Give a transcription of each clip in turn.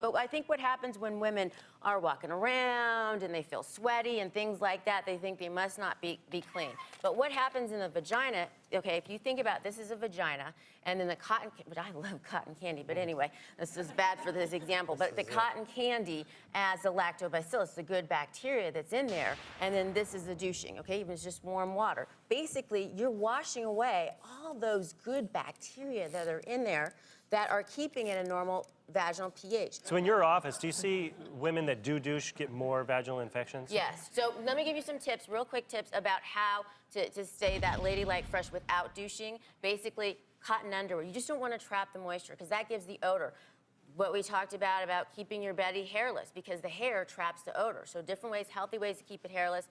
But I think what happens when women are walking around and they feel sweaty and things like that, they think they must not be clean. But what happens in the vagina, okay, if you think about this is a vagina, and then the cotton, but I love cotton candy, but anyway, this is bad for this example, but the cotton candy adds the lactobacillus, the good bacteria that's in there, and then this is the douching, okay, even it's just warm water. Basically, you're washing away all those good bacteria that are in there that are keeping it a normal vaginal pH. So in your office, do you see women that do douche get more vaginal infections? Yes. So let me give you some tips, real quick tips about how to stay that ladylike fresh without douching. Basically, cotton underwear. You just don't want to trap the moisture because that gives the odor. What we talked about keeping your belly hairless because the hair traps the odor. So different ways, healthy ways to keep it hairless.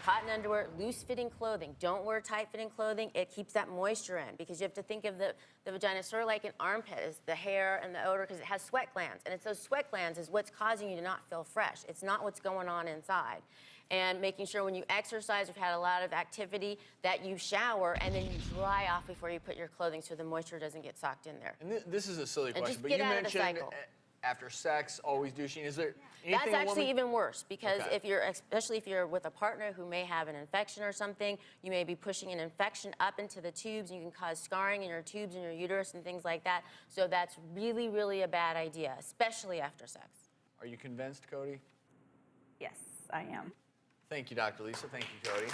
Cotton underwear, loose-fitting clothing. Don't wear tight-fitting clothing. It keeps that moisture in because you have to think of the vagina sort of like an armpit, is the hair and the odor because it has sweat glands. And it's those sweat glands is what's causing you to not feel fresh. It's not what's going on inside. And making sure when you exercise, you've had a lot of activity, that you shower and then you dry off before you put your clothing so the moisture doesn't get socked in there. And this is a silly question, just but get you out of the mentioned cycle. After sex, always douching. Is there anything That's actually even worse because Okay. if you're, especially if you're with a partner who may have an infection or something, you may be pushing an infection up into the tubes and you can cause scarring in your tubes and your uterus and things like that. So that's really, really a bad idea, especially after sex. Are you convinced, Cody? Yes, I am. Thank you, Dr. Lisa. Thank you, Cody.